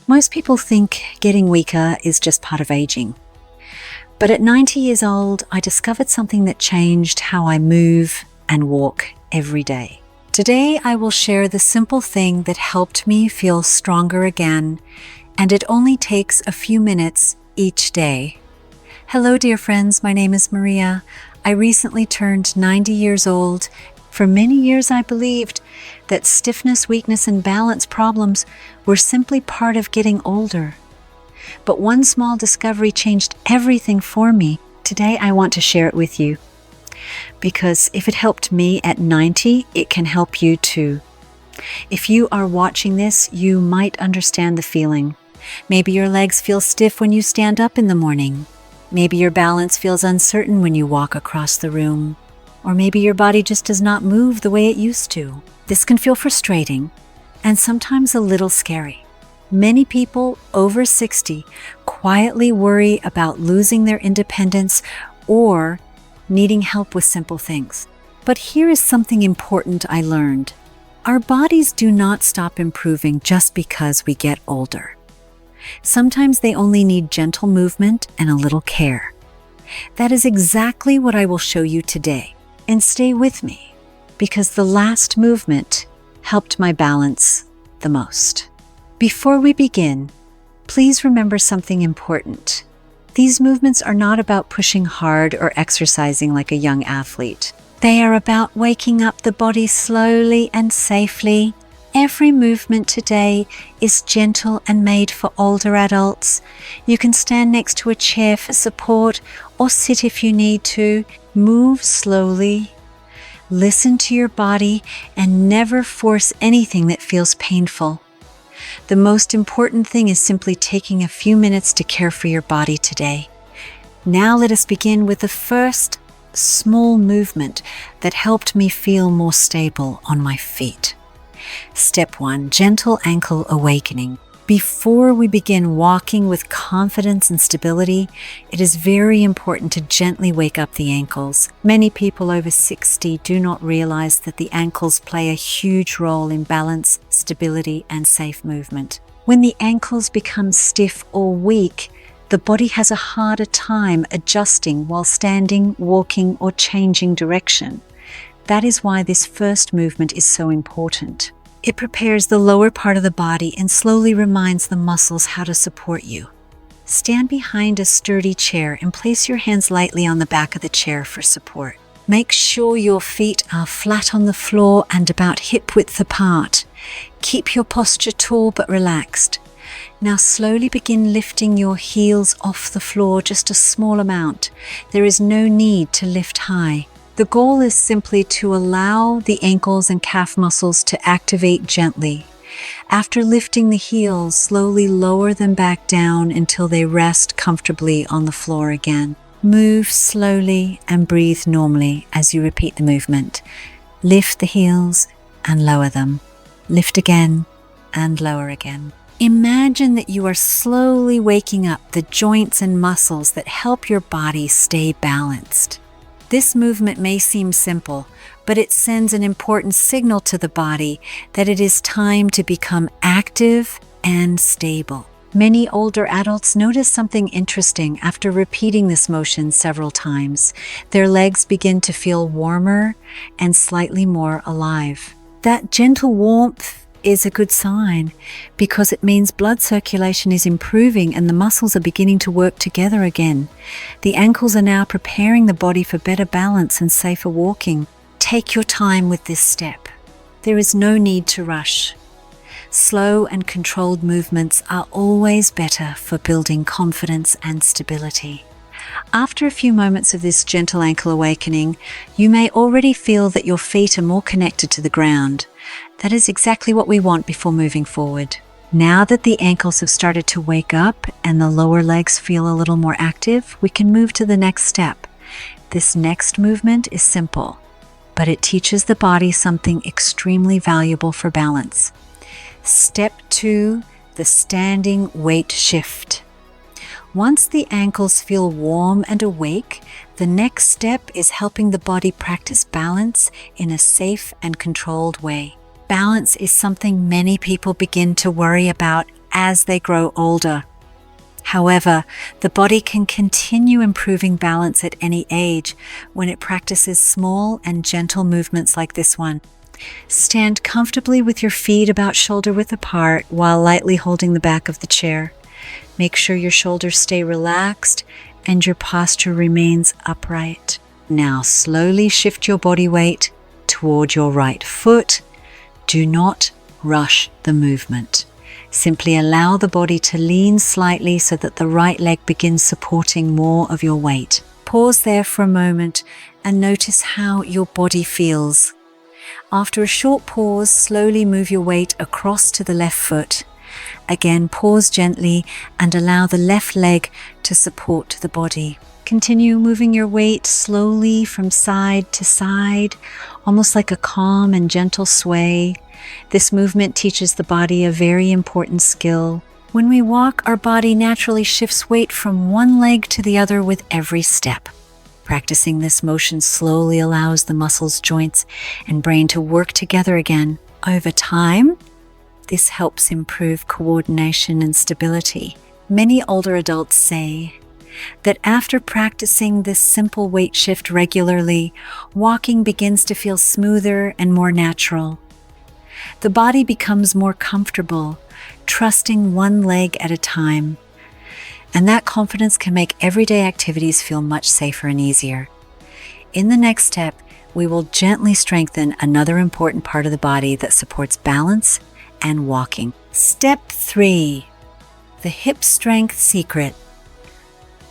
Most people think getting weaker is just part of aging. But at 90 years old, I discovered something that changed how I move and walk every day. Today, I will share the simple thing that helped me feel stronger again, and it only takes a few minutes each day. Hello, dear friends. My name is Maria. I recently turned 90 years old. For many years, I believed that stiffness, weakness, and balance problems were simply part of getting older. But one small discovery changed everything for me. Today, I want to share it with you. Because if it helped me at 90, it can help you too. If you are watching this, you might understand the feeling. Maybe your legs feel stiff when you stand up in the morning. Maybe your balance feels uncertain when you walk across the room. Or maybe your body just does not move the way it used to. This can feel frustrating and sometimes a little scary. Many people over 60 quietly worry about losing their independence or needing help with simple things. But here is something important I learned. Our bodies do not stop improving just because we get older. Sometimes they only need gentle movement and a little care. That is exactly what I will show you today. And stay with me, because the last movement helped my balance the most. Before we begin, please remember something important. These movements are not about pushing hard or exercising like a young athlete. They are about waking up the body slowly and safely. Every movement today is gentle and made for older adults. You can stand next to a chair for support or sit if you need to. Move slowly. Listen to your body and never force anything that feels painful. The most important thing is simply taking a few minutes to care for your body today. Now let us begin with the first small movement that helped me feel more stable on my feet. Step 1, gentle ankle awakening. Before we begin walking with confidence and stability, it is very important to gently wake up the ankles. Many people over 60 do not realize that the ankles play a huge role in balance, stability, and safe movement. When the ankles become stiff or weak, the body has a harder time adjusting while standing, walking, or changing direction. That is why this first movement is so important. It prepares the lower part of the body and slowly reminds the muscles how to support you. Stand behind a sturdy chair and place your hands lightly on the back of the chair for support. Make sure your feet are flat on the floor and about hip width apart. Keep your posture tall but relaxed. Now slowly begin lifting your heels off the floor just a small amount. There is no need to lift high. The goal is simply to allow the ankles and calf muscles to activate gently. After lifting the heels, slowly lower them back down until they rest comfortably on the floor again. Move slowly and breathe normally as you repeat the movement. Lift the heels and lower them. Lift again and lower again. Imagine that you are slowly waking up the joints and muscles that help your body stay balanced. This movement may seem simple, but it sends an important signal to the body that it is time to become active and stable. Many older adults notice something interesting after repeating this motion several times. Their legs begin to feel warmer and slightly more alive. That gentle warmth is a good sign because it means blood circulation is improving and the muscles are beginning to work together again. The ankles are now preparing the body for better balance and safer walking. Take your time with this step. There is no need to rush. Slow and controlled movements are always better for building confidence and stability. After a few moments of this gentle ankle awakening, you may already feel that your feet are more connected to the ground. That is exactly what we want before moving forward. Now that the ankles have started to wake up and the lower legs feel a little more active, we can move to the next step. This next movement is simple, but it teaches the body something extremely valuable for balance. Step 2, the standing weight shift. Once the ankles feel warm and awake, the next step is helping the body practice balance in a safe and controlled way. Balance is something many people begin to worry about as they grow older. However, the body can continue improving balance at any age when it practices small and gentle movements like this one. Stand comfortably with your feet about shoulder width apart while lightly holding the back of the chair. Make sure your shoulders stay relaxed and your posture remains upright. Now slowly shift your body weight toward your right foot. Do not rush the movement. Simply allow the body to lean slightly so that the right leg begins supporting more of your weight. Pause there for a moment and notice how your body feels. After a short pause, slowly move your weight across to the left foot. Again, pause gently and allow the left leg to support the body. Continue moving your weight slowly from side to side, almost like a calm and gentle sway. This movement teaches the body a very important skill. When we walk, our body naturally shifts weight from one leg to the other with every step. Practicing this motion slowly allows the muscles, joints, and brain to work together again. Over time, this helps improve coordination and stability. Many older adults say that after practicing this simple weight shift regularly, walking begins to feel smoother and more natural. The body becomes more comfortable, trusting one leg at a time. And that confidence can make everyday activities feel much safer and easier. In the next step, we will gently strengthen another important part of the body that supports balance and walking. Step 3, the hip strength secret.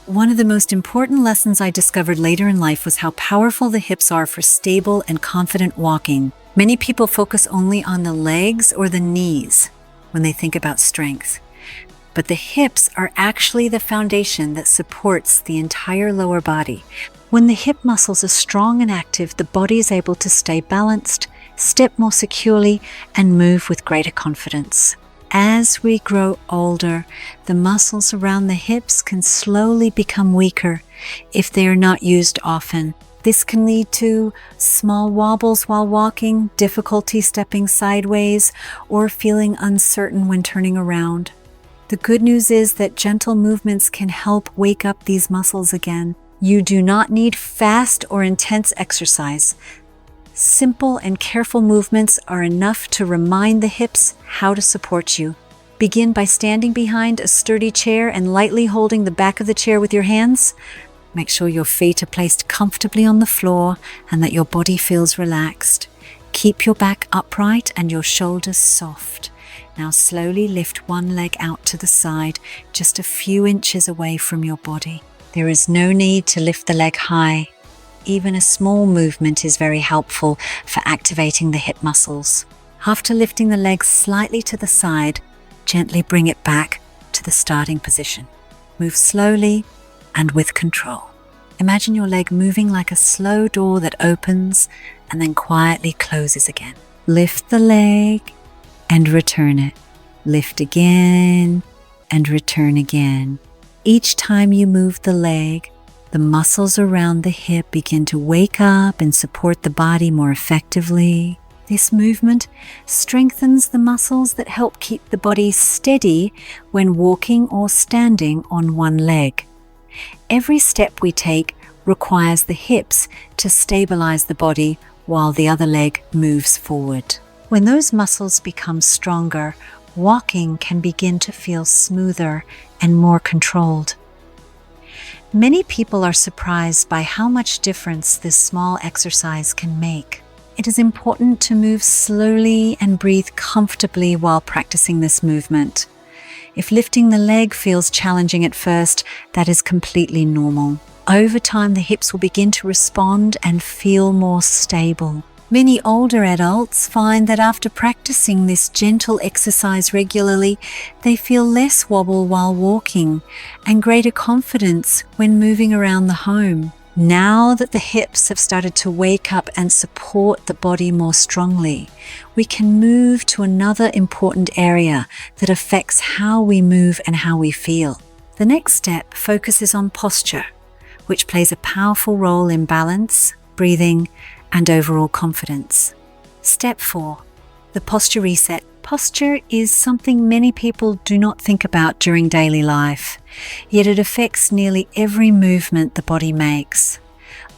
One of the most important lessons I discovered later in life was how powerful the hips are for stable and confident walking. Many people focus only on the legs or the knees when they think about strength. But the hips are actually the foundation that supports the entire lower body. When the hip muscles are strong and active, the body is able to stay balanced, step more securely, and move with greater confidence. As we grow older, the muscles around the hips can slowly become weaker if they are not used often. This can lead to small wobbles while walking, difficulty stepping sideways, or feeling uncertain when turning around. The good news is that gentle movements can help wake up these muscles again. You do not need fast or intense exercise. Simple and careful movements are enough to remind the hips how to support you. Begin by standing behind a sturdy chair and lightly holding the back of the chair with your hands. Make sure your feet are placed comfortably on the floor and that your body feels relaxed. Keep your back upright and your shoulders soft. Now slowly lift one leg out to the side, just a few inches away from your body. There is no need to lift the leg high. Even a small movement is very helpful for activating the hip muscles. After lifting the leg slightly to the side, gently bring it back to the starting position. Move slowly and with control. Imagine your leg moving like a slow door that opens and then quietly closes again. Lift the leg and return it. Lift again and return again. Each time you move the leg, the muscles around the hip begin to wake up and support the body more effectively. This movement strengthens the muscles that help keep the body steady when walking or standing on one leg. Every step we take requires the hips to stabilize the body while the other leg moves forward. When those muscles become stronger, walking can begin to feel smoother and more controlled. Many people are surprised by how much difference this small exercise can make. It is important to move slowly and breathe comfortably while practicing this movement. If lifting the leg feels challenging at first, that is completely normal. Over time, the hips will begin to respond and feel more stable. Many older adults find that after practicing this gentle exercise regularly, they feel less wobble while walking and greater confidence when moving around the home. Now that the hips have started to wake up and support the body more strongly, we can move to another important area that affects how we move and how we feel. The next step focuses on posture, which plays a powerful role in balance, breathing, and overall confidence. Step 4, the posture reset Posture is something many people do not think about during daily life, yet it affects nearly every movement the body makes.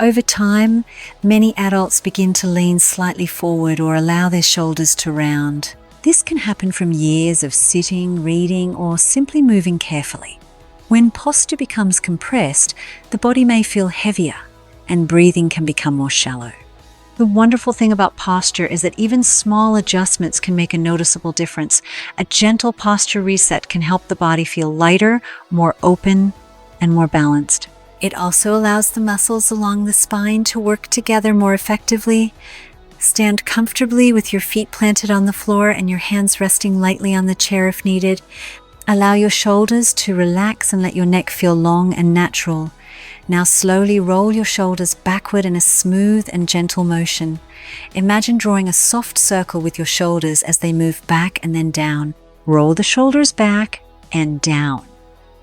Over time, many adults begin to lean slightly forward or allow their shoulders to round. This can happen from years of sitting, reading, or simply moving carefully. When posture becomes compressed, the body may feel heavier and breathing can become more shallow. The wonderful thing about posture is that even small adjustments can make a noticeable difference. A gentle posture reset can help the body feel lighter, more open, and more balanced. It also allows the muscles along the spine to work together more effectively. Stand comfortably with your feet planted on the floor and your hands resting lightly on the chair if needed. Allow your shoulders to relax and let your neck feel long and natural. Now slowly roll your shoulders backward in a smooth and gentle motion. Imagine drawing a soft circle with your shoulders as they move back and then down. Roll the shoulders back and down.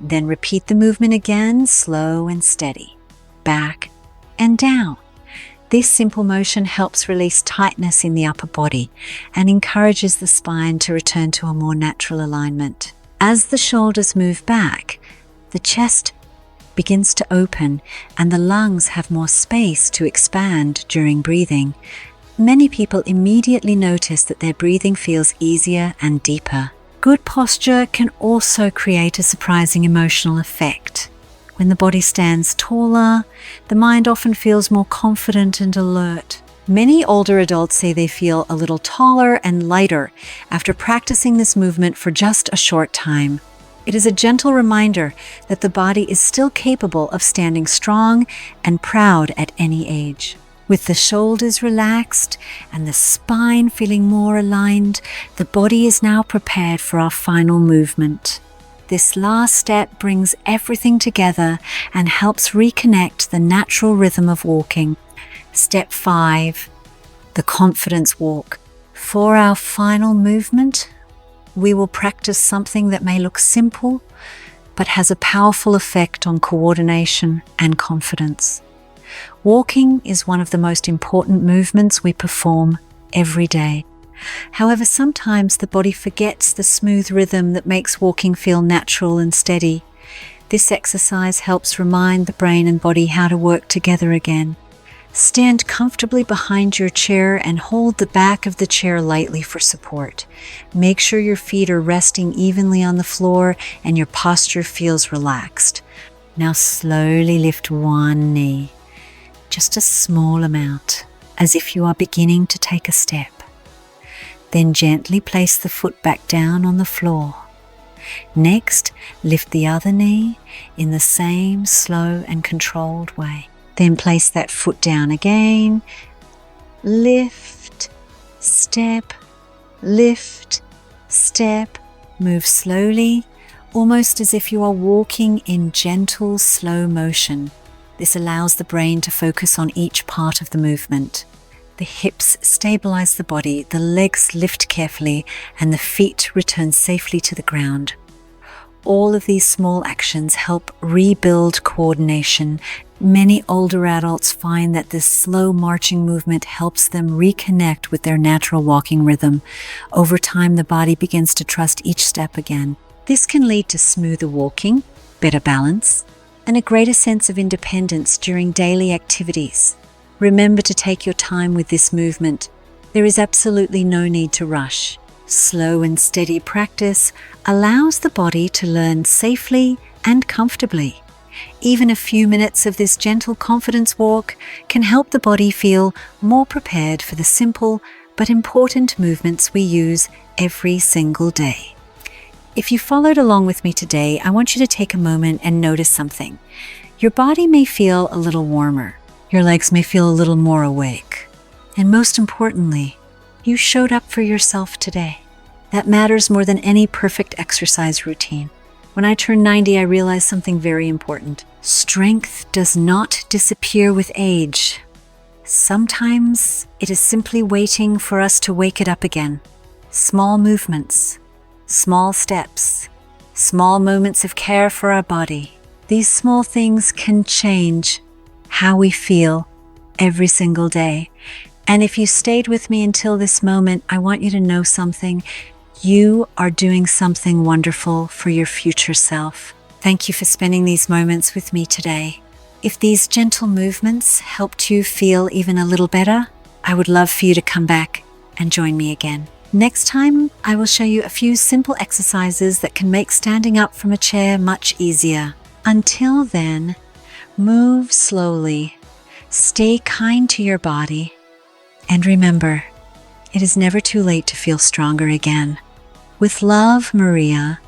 Then repeat the movement again, slow and steady. Back and down. This simple motion helps release tightness in the upper body and encourages the spine to return to a more natural alignment. As the shoulders move back, the chest begins to open and the lungs have more space to expand during breathing. Many people immediately notice that their breathing feels easier and deeper. Good posture can also create a surprising emotional effect. When the body stands taller, the mind often feels more confident and alert. Many older adults say they feel a little taller and lighter after practicing this movement for just a short time. It is a gentle reminder that the body is still capable of standing strong and proud at any age. With the shoulders relaxed and the spine feeling more aligned, the body is now prepared for our final movement. This last step brings everything together and helps reconnect the natural rhythm of walking. Step 5, the confidence walk. For our final movement, we will practice something that may look simple, but has a powerful effect on coordination and confidence. Walking is one of the most important movements we perform every day. However, sometimes the body forgets the smooth rhythm that makes walking feel natural and steady. This exercise helps remind the brain and body how to work together again. Stand comfortably behind your chair and hold the back of the chair lightly for support. Make sure your feet are resting evenly on the floor and your posture feels relaxed. Now slowly lift one knee, just a small amount, as if you are beginning to take a step. Then gently place the foot back down on the floor. Next, lift the other knee in the same slow and controlled way. Then place that foot down again. Lift, step, lift, step. Move slowly, almost as if you are walking in gentle, slow motion. This allows the brain to focus on each part of the movement. The hips stabilize the body, the legs lift carefully, and the feet return safely to the ground. All of these small actions help rebuild coordination. Many older adults find that this slow marching movement helps them reconnect with their natural walking rhythm. Over time, the body begins to trust each step again. This can lead to smoother walking, better balance, and a greater sense of independence during daily activities. Remember to take your time with this movement. There is absolutely no need to rush. Slow and steady practice allows the body to learn safely and comfortably. Even a few minutes of this gentle confidence walk can help the body feel more prepared for the simple but important movements we use every single day. If you followed along with me today, I want you to take a moment and notice something. Your body may feel a little warmer. Your legs may feel a little more awake. And most importantly, you showed up for yourself today. That matters more than any perfect exercise routine. When I turned 90, I realized something very important. Strength does not disappear with age. Sometimes it is simply waiting for us to wake it up again. Small movements, small steps, small moments of care for our body. These small things can change how we feel every single day. And if you stayed with me until this moment, I want you to know something. You are doing something wonderful for your future self. Thank you for spending these moments with me today. If these gentle movements helped you feel even a little better, I would love for you to come back and join me again. Next time, I will show you a few simple exercises that can make standing up from a chair much easier. Until then, move slowly, stay kind to your body, and remember, it is never too late to feel stronger again. With love, Maria.